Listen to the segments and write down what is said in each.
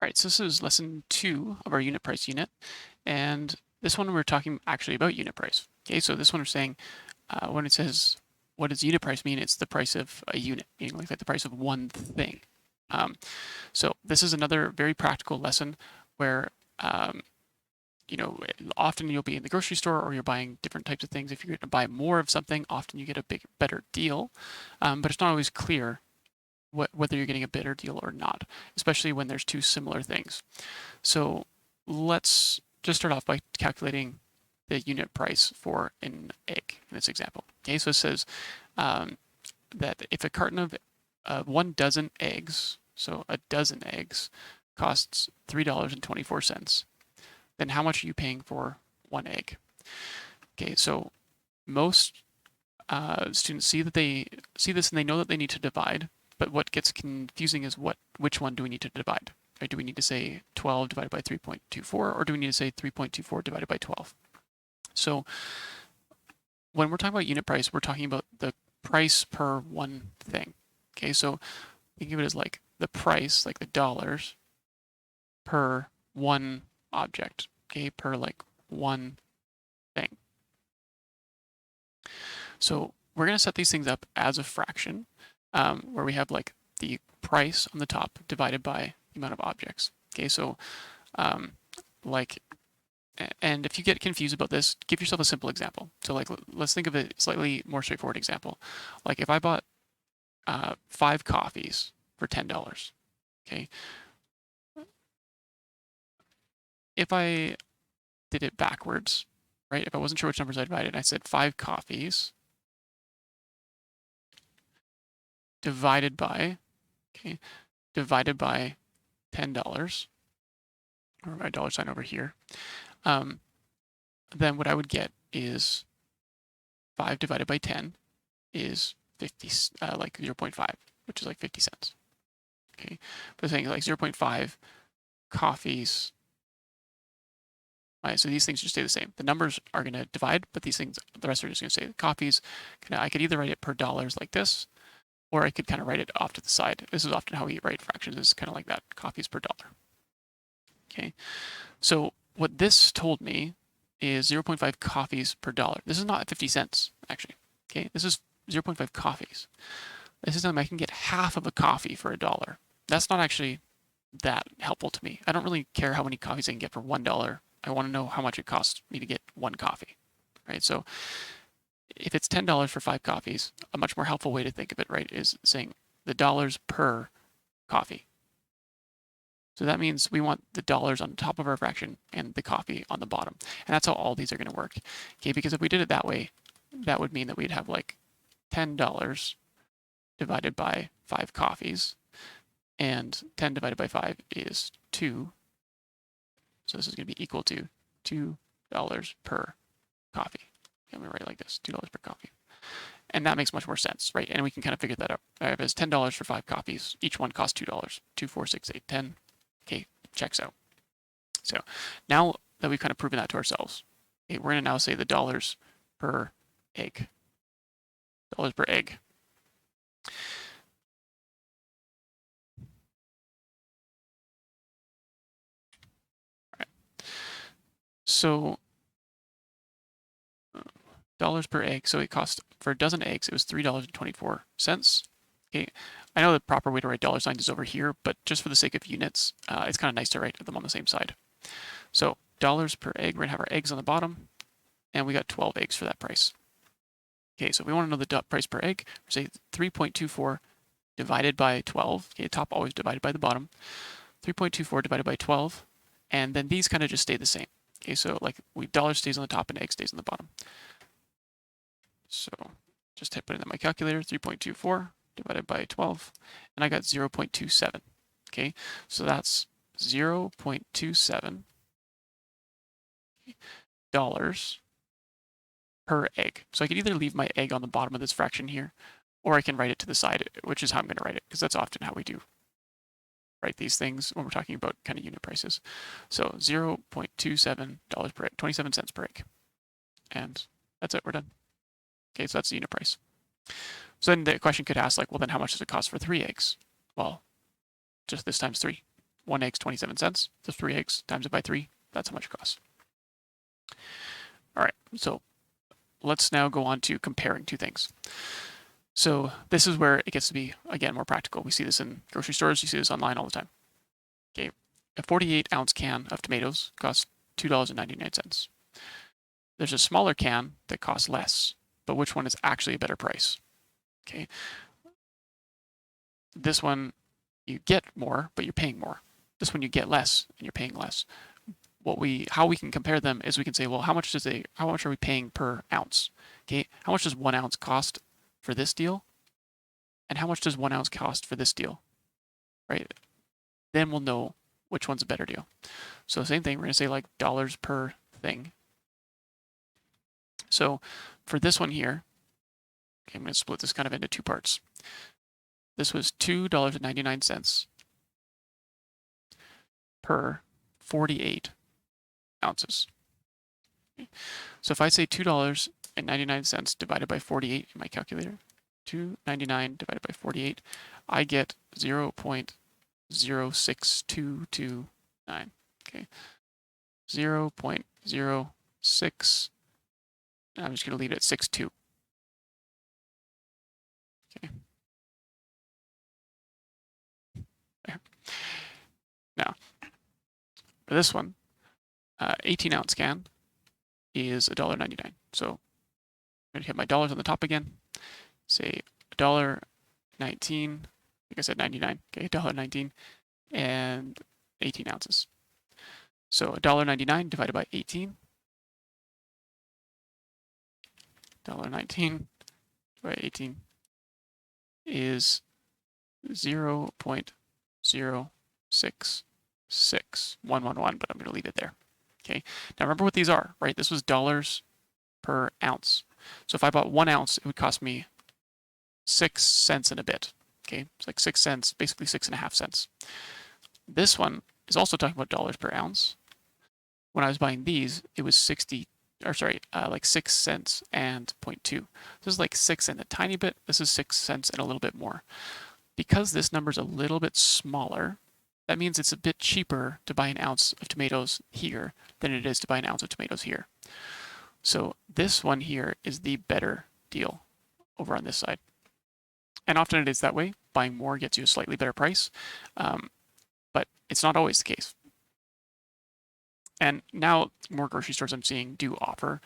All right, so this is lesson 2 of our unit price unit, and this one we're talking actually about unit price. Okay, so this one we're saying when it says what does unit price mean, it's the price of a unit, meaning like the price of one thing. Um, so this is another very practical lesson where you know, often you'll be in the grocery store or you're buying different types of things. If you're going to buy more of something, often you get a better deal, but it's not always clear whether you're getting a better deal or not, especially when there's two similar things. So let's just start off by calculating the unit price for an egg in this example. Okay, so it says that if a carton of 1 dozen eggs, so a dozen eggs, costs $3.24, then how much are you paying for one egg? Okay, so most students see that they see this and they know that they need to divide, but what gets confusing is which one do we need to divide? Right? Do we need to say 12 divided by 3.24, or do we need to say 3.24 divided by 12? So when we're talking about unit price, we're talking about the price per one thing. Okay, so think of it as like the price, like the dollars, per one object. Okay, per like one thing. So we're going to set these things up as a fraction, where we have like the price on the top divided by the amount of objects. Okay, so like, and if you get confused about this, give yourself a simple example. So like, let's think of a slightly more straightforward example. Like if I bought 5 coffees for $10, okay, if I did it backwards, right? If I wasn't sure which numbers I divided, and I said 5 coffees divided by, okay, divided by $10, or my dollar sign over here, then what I would get is 5 divided by 10 is 50, like 0.5, which is like 50 cents. Okay, but saying like 0.5 coffees. All right, so these things just stay the same. The numbers are going to divide, but these things, the rest are just going to stay. Coffees, I could either write it per dollars like this, or I could kind of write it off to the side. This is often how we write fractions, is kind of like that, coffees per dollar. Okay, so what this told me is 0.5 coffees per dollar. This is not 50 cents, actually. Okay, this is 0.5 coffees. This is something I can get half of a coffee for $1. That's not actually that helpful to me. I don't really care how many coffees I can get for $1. I want to know how much it costs me to get one coffee, right? So if it's $10 for 5 coffees, a much more helpful way to think of it, right, is saying the dollars per coffee. So that means we want the dollars on top of our fraction and the coffee on the bottom. And that's how all these are going to work. Okay, because if we did it that way, that would mean that we'd have like $10 divided by 5 coffees. And 10 divided by 5 is 2. So this is going to be equal to $2 per coffee. I'm going to write it like this, $2 per coffee. And that makes much more sense, right? And we can kind of figure that out. If it's $10 for 5 coffees, each one costs $2. 2, 4, 6, 8, 10. Okay, checks out. So now that we've kind of proven that to ourselves, okay, we're going to now say the dollars per egg. Dollars per egg. All right. So dollars per egg. So it cost for a dozen eggs, it was $3.24. Okay, I know the proper way to write dollar signs is over here, but just for the sake of units, it's kind of nice to write them on the same side. So dollars per egg, we're gonna have our eggs on the bottom, and we got 12 eggs for that price. Okay, so if we want to know the price per egg, say 3.24 divided by 12. Okay, top always divided by the bottom. 3.24 divided by 12, and then these kind of just stay the same. Okay, so like dollar stays on the top and egg stays on the bottom. So just put in my calculator, 3.24 divided by 12, and I got 0.27. Okay, so that's 0.27 dollars per egg. So I could either leave my egg on the bottom of this fraction here, or I can write it to the side, which is how I'm going to write it, because that's often how we do write these things when we're talking about kind of unit prices. So $0.27 per egg, 27 cents per egg. And that's it, we're done. Okay, so that's the unit price. So then the question could ask, like, well, then how much does it cost for 3 eggs? Well, just this times 3. 1 egg's 27 cents. So 3 eggs times it by 3, that's how much it costs. All right, so let's now go on to comparing two things. So this is where it gets to be, again, more practical. We see this in grocery stores. You see this online all the time. Okay, a 48-ounce can of tomatoes costs $2.99. There's a smaller can that costs less, but which one is actually a better price? Okay, this one you get more, but you're paying more. This one you get less and you're paying less. How we can compare them is we can say, well, how much are we paying per ounce? Okay, how much does 1 ounce cost for this deal? And how much does 1 ounce cost for this deal? Right? Then we'll know which one's a better deal. So same thing, we're gonna say like dollars per thing. So for this one here, okay, I'm gonna split this kind of into two parts. This was $2.99 per 48 ounces. Okay. So if I say $2.99 divided by 48 in my calculator, $2.99 divided by 48, I get 0.06229. Okay, 0.06. I'm just going to leave it at 62. Okay. There. Now, for this one, 18-ounce can is $1.99. So I'm going to hit my dollars on the top again. Say $1.19. Like I said, 99. Okay, $1.19 and 18 ounces. So $1.99 divided by 18. $1.19 by 18 is 0.066111, but I'm going to leave it there. Okay. Now remember what these are, right? This was dollars per ounce. So if I bought 1 ounce, it would cost me 6 cents and a bit. Okay, it's like 6 cents, basically 6.5 cents. This one is also talking about dollars per ounce. When I was buying these, it was like 6 cents and 0.2. This is like 6 and a tiny bit. This is 6 cents and a little bit more. Because this number is a little bit smaller, that means it's a bit cheaper to buy an ounce of tomatoes here than it is to buy an ounce of tomatoes here. So this one here is the better deal over on this side. And often it is that way. Buying more gets you a slightly better price, but it's not always the case. And now more grocery stores I'm seeing do offer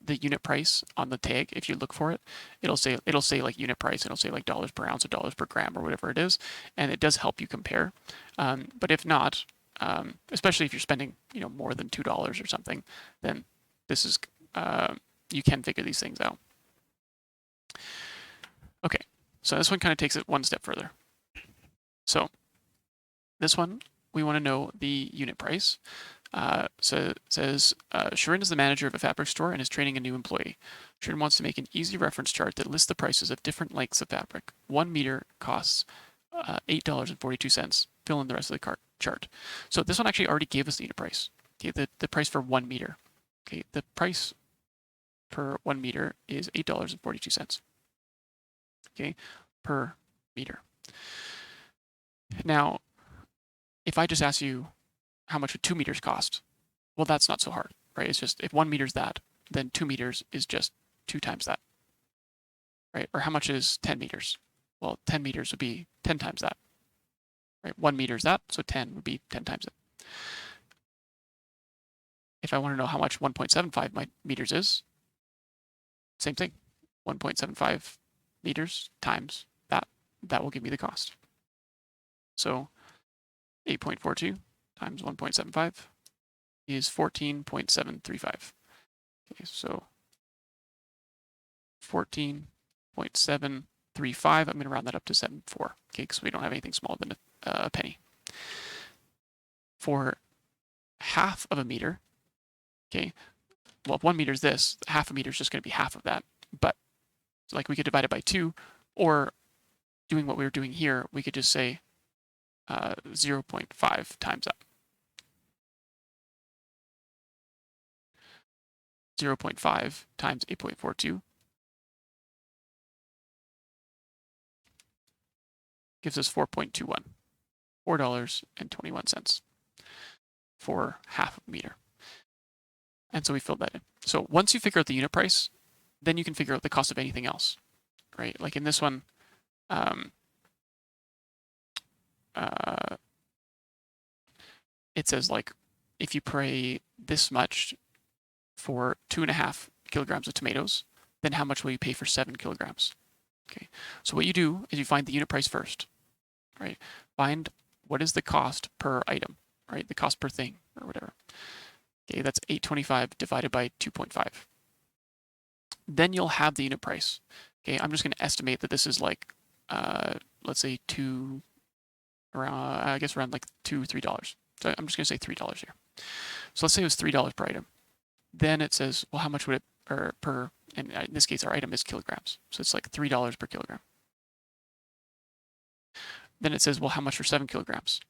the unit price on the tag. If you look for it, it'll say like unit price. It'll say like dollars per ounce or dollars per gram or whatever it is, and it does help you compare. But if not, especially if you're spending more than $2 or something, then this is you can figure these things out. Okay, so this one kind of takes it one step further. So this one, we want to know the unit price. So it says, Shirin is the manager of a fabric store and is training a new employee. Shirin wants to make an easy reference chart that lists the prices of different lengths of fabric. 1 meter costs $8.42. Fill in the rest of the chart. So this one actually already gave us the unit price. Okay, the price for 1 meter. Okay, the price per 1 meter is $8.42. Okay, per meter. Now, if I just ask you how much would 2 meters cost, well, that's not so hard, right? It's just if 1 meter's that, then 2 meters is just 2 times that, right? Or how much is 10 meters? Well, 10 meters would be 10 times that, right? 1 meter is that, so 10 would be 10 times it. If I want to know how much 1.75 meters is, same thing. 1.75 meters times that will give me the cost. So 8.42 times 1.75 is 14.735. Okay, so 14.735. I'm going to round that up to 7.4. Okay, because we don't have anything smaller than a penny. For half of a meter, okay, well, if 1 meter is this, half a meter is just going to be half of that. But like we could divide it by 2, or doing what we were doing here, we could just say 0.5 times that. 0.5 times 8.42 gives us 4.21. $4.21 for half a meter. And so we filled that in. So once you figure out the unit price, then you can figure out the cost of anything else, right? Like in this one, it says like, if you pay this much for 2.5 kilograms of tomatoes, then how much will you pay for 7 kilograms? Okay, so what you do is you find the unit price first, right? Find what is the cost per item, right? The cost per thing or whatever. Okay, that's 825 divided by 2.5. Then you'll have the unit price. Okay, I'm just going to estimate that this is like, let's say around like $2-3. So I'm just going to say $3 here. So let's say it was $3 per item. Then it says, well, how much would it, or per, and in this case, our item is kilograms. So it's like $3 per kilogram. Then it says, well, how much for 7 kilograms?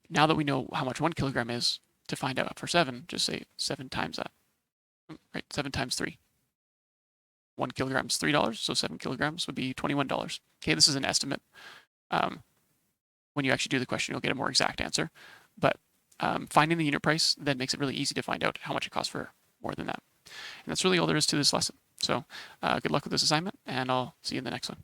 Now that we know how much 1 kilogram is, to find out for 7, just say 7 times that, right? 7 times 3. 1 kilogram is $3, so 7 kilograms would be $21. Okay, this is an estimate. When you actually do the question, you'll get a more exact answer. But finding the unit price then makes it really easy to find out how much it costs for more than that. And that's really all there is to this lesson. So good luck with this assignment, and I'll see you in the next one.